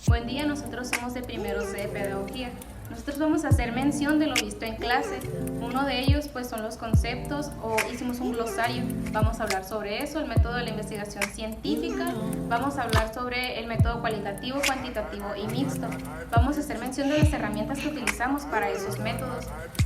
Buen día, nosotros somos de primero C de Pedagogía. Nosotros vamos a hacer mención de lo visto en clase. Uno de ellos pues son los conceptos o hicimos un glosario. Vamos a hablar sobre eso, el método de la investigación científica. Vamos a hablar sobre el método cualitativo, cuantitativo y mixto. Vamos a hacer mención de las herramientas que utilizamos para esos métodos.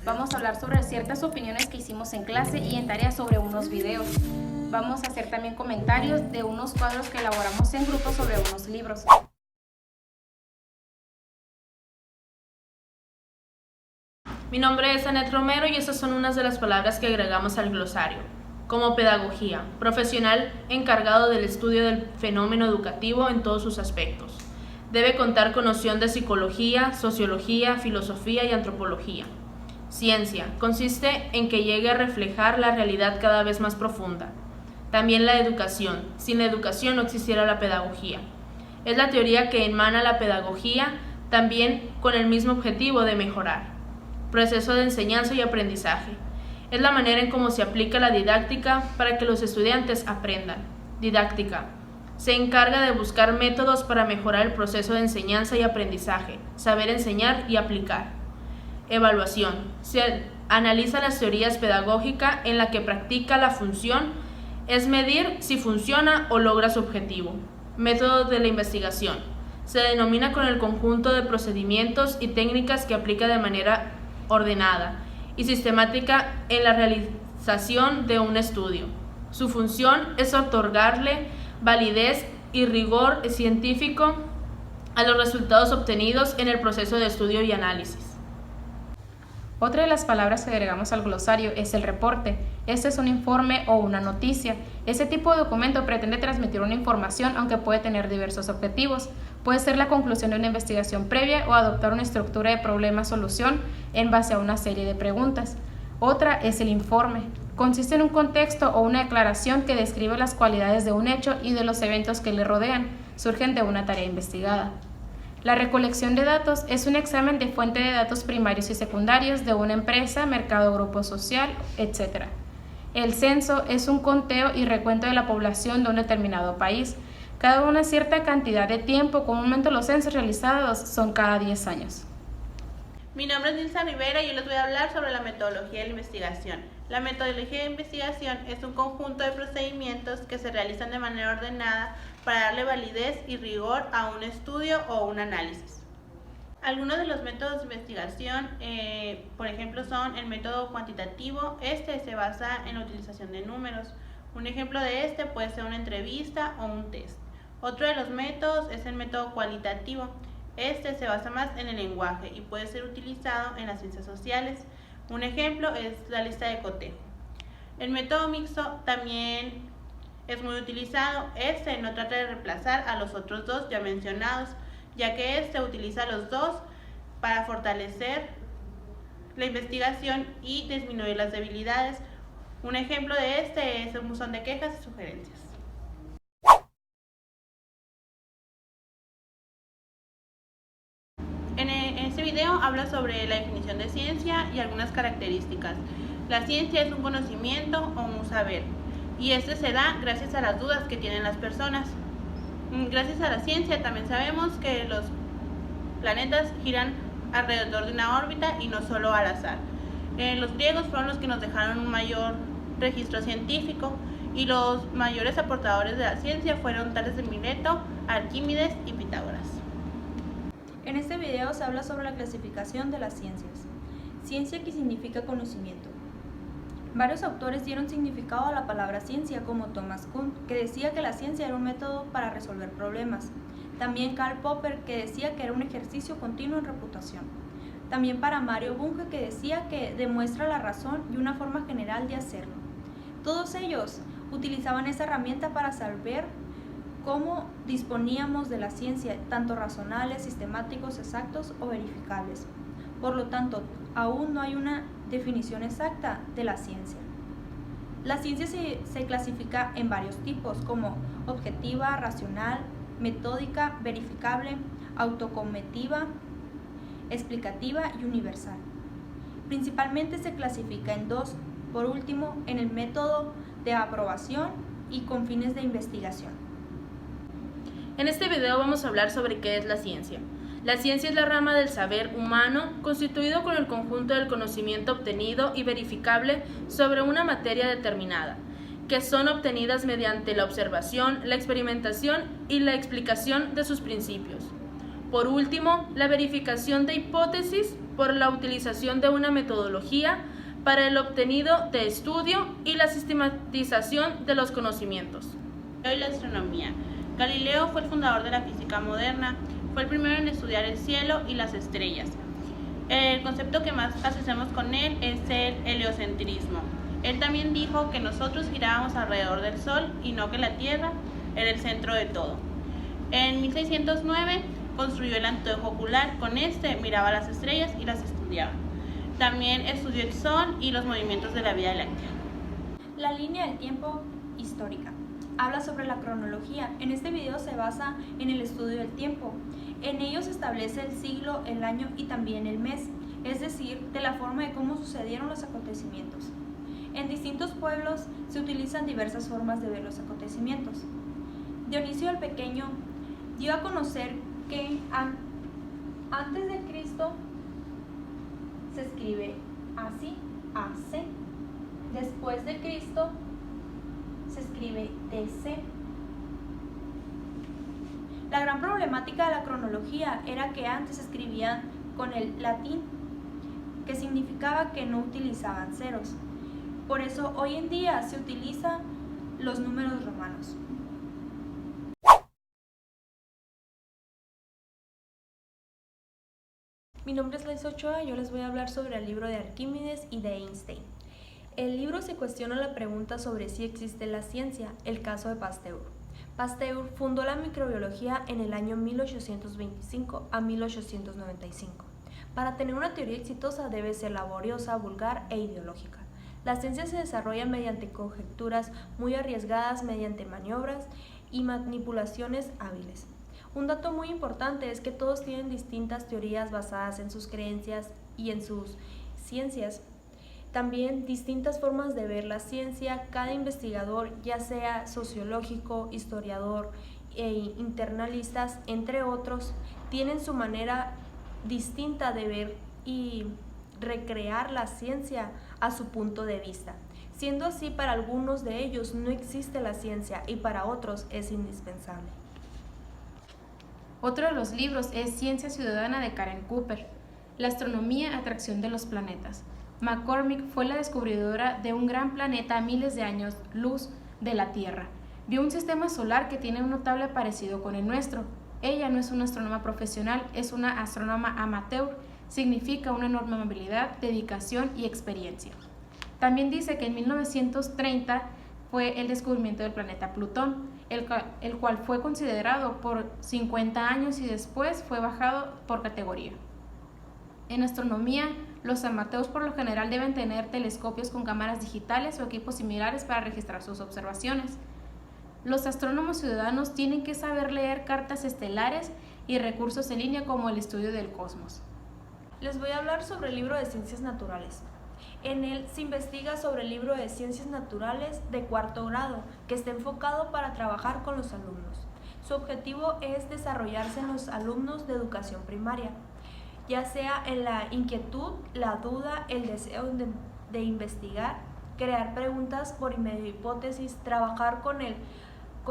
Vamos a hablar sobre ciertas opiniones que hicimos en clase y en tareas sobre unos videos. Vamos a hacer también comentarios de unos cuadros que elaboramos en grupo sobre unos libros. Mi nombre es Anet Romero y estas son unas de las palabras que agregamos al glosario. Como pedagogía, profesional encargado del estudio del fenómeno educativo en todos sus aspectos. Debe contar con noción de psicología, sociología, filosofía y antropología. Ciencia, consiste en que llegue a reflejar la realidad cada vez más profunda. También la educación. Sin la educación no existiera la pedagogía. Es la teoría que emana la pedagogía, también con el mismo objetivo de mejorar. Proceso de enseñanza y aprendizaje. Es la manera en cómo se aplica la didáctica para que los estudiantes aprendan. Didáctica. Se encarga de buscar métodos para mejorar el proceso de enseñanza y aprendizaje, saber enseñar y aplicar. Evaluación. Se analiza las teorías pedagógicas en la que practica la función, es medir si funciona o logra su objetivo. Método de la investigación. Se denomina con el conjunto de procedimientos y técnicas que aplica de manera ordenada y sistemática en la realización de un estudio. Su función es otorgarle validez y rigor científico a los resultados obtenidos en el proceso de estudio y análisis. Otra de las palabras que agregamos al glosario es el reporte. Este es un informe o una noticia. Este tipo de documento pretende transmitir una información, aunque puede tener diversos objetivos. Puede ser la conclusión de una investigación previa o adoptar una estructura de problema-solución en base a una serie de preguntas. Otra es el informe. Consiste en un contexto o una declaración que describe las cualidades de un hecho y de los eventos que le rodean, surgen de una tarea investigada. La recolección de datos es un examen de fuente de datos primarios y secundarios de una empresa, mercado, grupo social, etc. El censo es un conteo y recuento de la población de un determinado país. Cada una cierta cantidad de tiempo, comúnmente los censos realizados son cada 10 años. Mi nombre es Nilsa Rivera y yo les voy a hablar sobre la metodología de la investigación. La metodología de investigación es un conjunto de procedimientos que se realizan de manera ordenada para darle validez y rigor a un estudio o un análisis. Algunos de los métodos de investigación, por ejemplo, son el método cuantitativo. Este se basa en la utilización de números. Un ejemplo de este puede ser una entrevista o un test. Otro de los métodos es el método cualitativo. Este se basa más en el lenguaje y puede ser utilizado en las ciencias sociales. Un ejemplo es la lista de cotejo. El método mixto también es muy utilizado. Este no trata de reemplazar a los otros dos ya mencionados, ya que este utiliza los dos para fortalecer la investigación y disminuir las debilidades. Un ejemplo de este es un buzón de quejas y sugerencias. En este video habla sobre la definición de ciencia y algunas características. La ciencia es un conocimiento o un saber, y este se da gracias a las dudas que tienen las personas. Gracias a la ciencia también sabemos que los planetas giran alrededor de una órbita y no solo al azar. Los griegos fueron los que nos dejaron un mayor registro científico, y los mayores aportadores de la ciencia fueron Tales de Mileto, Arquímedes y Pitágoras. En este video se habla sobre la clasificación de las ciencias. Ciencia, que significa conocimiento. Varios autores dieron significado a la palabra ciencia, como Thomas Kuhn, que decía que la ciencia era un método para resolver problemas. También Karl Popper, que decía que era un ejercicio continuo en reputación. También para Mario Bunge, que decía que demuestra la razón y una forma general de hacerlo. Todos ellos utilizaban esa herramienta para saber cómo disponíamos de la ciencia, tanto razonales, sistemáticos, exactos o verificables. Por lo tanto, aún no hay una definición exacta de la ciencia. La ciencia se clasifica en varios tipos, como objetiva, racional, metódica, verificable, autocognitiva, explicativa y universal. Principalmente se clasifica en dos. Por último, en el método de aprobación y con fines de investigación. En este video vamos a hablar sobre qué es la ciencia. La ciencia es la rama del saber humano constituido con el conjunto del conocimiento obtenido y verificable sobre una materia determinada, que son obtenidas mediante la observación, la experimentación y la explicación de sus principios. Por último, la verificación de hipótesis por la utilización de una metodología para el obtenido de estudio y la sistematización de los conocimientos. Y la astronomía. Galileo fue el fundador de la física moderna, fue el primero en estudiar el cielo y las estrellas. El concepto que más asociamos con él es el heliocentrismo. Él también dijo que nosotros girábamos alrededor del Sol y no que la Tierra era el centro de todo. En 1609 construyó el anteojo ocular, con este miraba las estrellas y las estudiaba. También estudió el Sol y los movimientos de la Vía Láctea. La línea del tiempo histórica. Habla sobre la cronología. En este video se basa en el estudio del tiempo. En ello se establece el siglo, el año y también el mes, es decir, de la forma de cómo sucedieron los acontecimientos. En distintos pueblos se utilizan diversas formas de ver los acontecimientos. Dionisio el Pequeño dio a conocer que antes de Cristo se escribe así, AC. Después de Cristo se escribe DC. La gran problemática de la cronología era que antes escribían con el latín, que significaba que no utilizaban ceros. Por eso hoy en día se utilizan los números romanos. Mi nombre es Laisa Ochoa y yo les voy a hablar sobre el libro de Arquímedes y de Einstein. El libro se cuestiona la pregunta sobre si existe la ciencia, el caso de Pasteur. Pasteur fundó la microbiología en el año 1825 a 1895. Para tener una teoría exitosa debe ser laboriosa, vulgar e ideológica. La ciencia se desarrolla mediante conjeturas muy arriesgadas, mediante maniobras y manipulaciones hábiles. Un dato muy importante es que todos tienen distintas teorías basadas en sus creencias y en sus ciencias. También distintas formas de ver la ciencia. Cada investigador, ya sea sociológico, historiador e internalistas, entre otros, tienen su manera distinta de ver y recrear la ciencia a su punto de vista. Siendo así, para algunos de ellos no existe la ciencia y para otros es indispensable. Otro de los libros es Ciencia Ciudadana de Karen Cooper, La astronomía, atracción de los planetas. McCormick fue la descubridora de un gran planeta a miles de años luz de la Tierra. Vio un sistema solar que tiene un notable parecido con el nuestro. Ella no es una astrónoma profesional, es una astrónoma amateur. Significa una enorme habilidad, dedicación y experiencia. También dice que en 1930 fue el descubrimiento del planeta Plutón, el cual fue considerado por 50 años y después fue bajado por categoría. En astronomía, los amateurs por lo general deben tener telescopios con cámaras digitales o equipos similares para registrar sus observaciones. Los astrónomos ciudadanos tienen que saber leer cartas estelares y recursos en línea como el estudio del cosmos. Les voy a hablar sobre el libro de Ciencias Naturales. En él se investiga sobre el libro de Ciencias Naturales de cuarto grado, que está enfocado para trabajar con los alumnos. Su objetivo es desarrollarse en los alumnos de educación primaria, ya sea en la inquietud, la duda, el deseo de investigar, crear preguntas por medio de hipótesis, trabajar con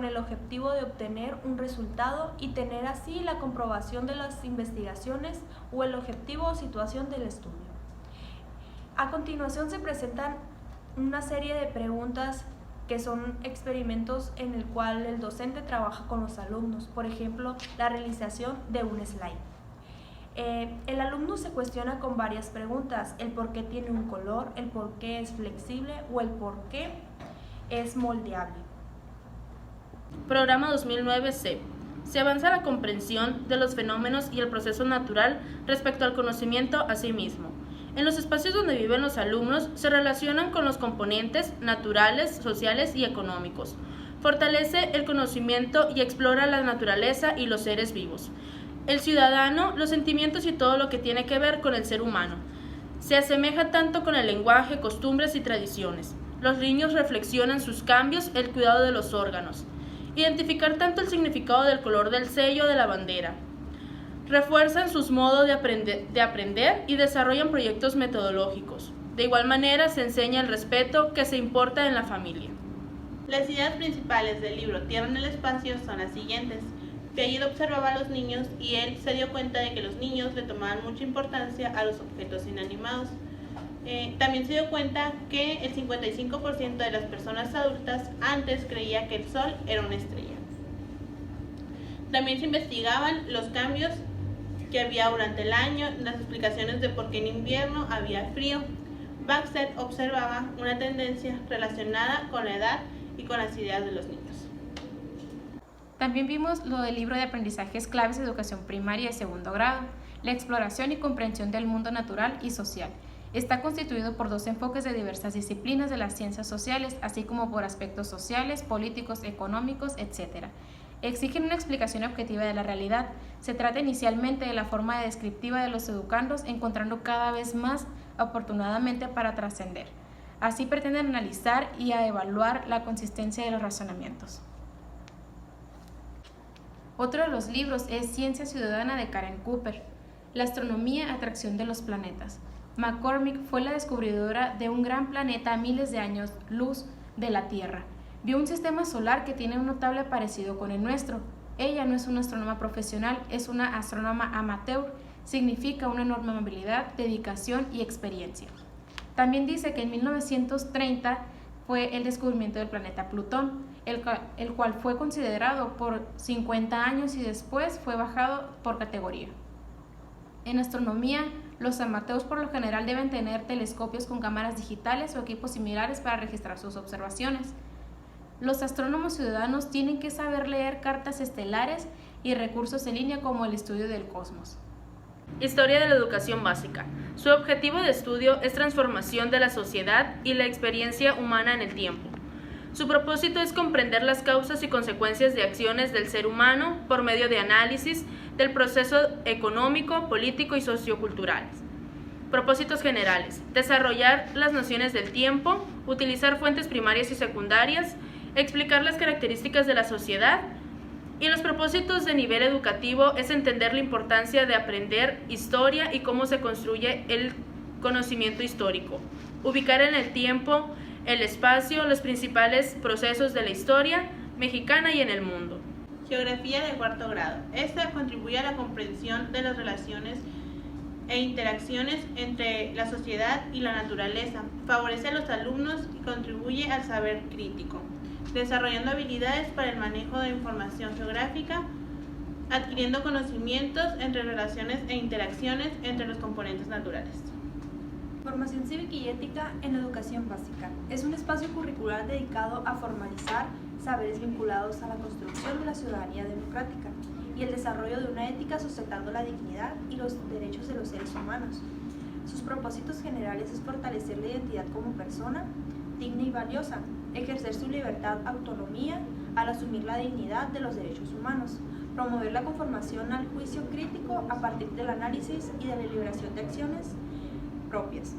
el objetivo de obtener un resultado y tener así la comprobación de las investigaciones o el objetivo o situación del estudio. A continuación se presentan una serie de preguntas que son experimentos en el cual el docente trabaja con los alumnos, por ejemplo, la realización de un slide. El alumno se cuestiona con varias preguntas: el por qué tiene un color, el por qué es flexible o el por qué es moldeable. Programa 2009C. Se avanza la comprensión de los fenómenos y el proceso natural respecto al conocimiento a sí mismo. En los espacios donde viven los alumnos se relacionan con los componentes naturales, sociales y económicos. Fortalece el conocimiento y explora la naturaleza y los seres vivos. El ciudadano, los sentimientos y todo lo que tiene que ver con el ser humano. Se asemeja tanto con el lenguaje, costumbres y tradiciones. Los niños reflexionan sus cambios, el cuidado de los órganos. Identificar tanto el significado del color del sello de la bandera. Refuerzan sus modos de aprender y desarrollan proyectos metodológicos. De igual manera, se enseña el respeto que se importa en la familia. Las ideas principales del libro Tierra en el espacio son las siguientes. Piaget observaba a los niños y él se dio cuenta de que los niños le tomaban mucha importancia a los objetos inanimados. También se dio cuenta que el 55% de las personas adultas antes creía que el Sol era una estrella. También se investigaban los cambios que había durante el año, las explicaciones de por qué en invierno había frío. Baksted observaba una tendencia relacionada con la edad y con las ideas de los niños. También vimos lo del libro de aprendizajes claves de educación primaria y segundo grado, la exploración y comprensión del mundo natural y social. Está constituido por 2 enfoques de diversas disciplinas de las ciencias sociales, así como por aspectos sociales, políticos, económicos, etc. Exigen una explicación objetiva de la realidad. Se trata inicialmente de la forma descriptiva de los educandos, encontrando cada vez más oportunadamente para trascender. Así pretenden analizar y a evaluar la consistencia de los razonamientos. Otro de los libros es Ciencia Ciudadana de Karen Cooper, La astronomía, atracción de los planetas. McCormick fue la descubridora de un gran planeta a miles de años luz de la Tierra. Vio un sistema solar que tiene un notable parecido con el nuestro. Ella no es una astrónoma profesional, es una astrónoma amateur. Significa una enorme habilidad, dedicación y experiencia. También dice que en 1930 fue el descubrimiento del planeta Plutón, el cual fue considerado por 50 años y después fue bajado por categoría. En astronomía, los amateurs por lo general deben tener telescopios con cámaras digitales o equipos similares para registrar sus observaciones. Los astrónomos ciudadanos tienen que saber leer cartas estelares y recursos en línea como el estudio del cosmos. Historia de la educación básica. Su objetivo de estudio es transformación de la sociedad y la experiencia humana en el tiempo. Su propósito es comprender las causas y consecuencias de acciones del ser humano por medio de análisis del proceso económico, político y socioculturales. Propósitos generales: desarrollar las nociones del tiempo, utilizar fuentes primarias y secundarias, explicar las características de la sociedad. Y los propósitos de nivel educativo es entender la importancia de aprender historia y cómo se construye el conocimiento histórico, ubicar en el tiempo, el espacio, los principales procesos de la historia mexicana y en el mundo. Geografía de 4º grado. Esta contribuye a la comprensión de las relaciones e interacciones entre la sociedad y la naturaleza, favorece a los alumnos y contribuye al saber crítico, desarrollando habilidades para el manejo de información geográfica, adquiriendo conocimientos entre relaciones e interacciones entre los componentes naturales. Formación cívica y ética en educación básica. Es un espacio curricular dedicado a formalizar saberes vinculados a la construcción de la ciudadanía democrática y el desarrollo de una ética sustentando la dignidad y los derechos de los seres humanos. Sus propósitos generales es fortalecer la identidad como persona digna y valiosa, ejercer su libertad, autonomía al asumir la dignidad de los derechos humanos, promover la conformación al juicio crítico a partir del análisis y de la liberación de acciones propias,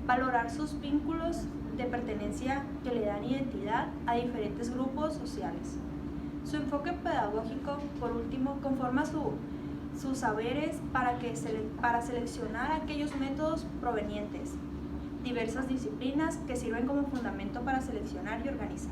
valorar sus vínculos de pertenencia que le dan identidad a diferentes grupos sociales. Su enfoque pedagógico, por último, conforma sus saberes para seleccionar aquellos métodos provenientes diversas disciplinas que sirven como fundamento para seleccionar y organizar.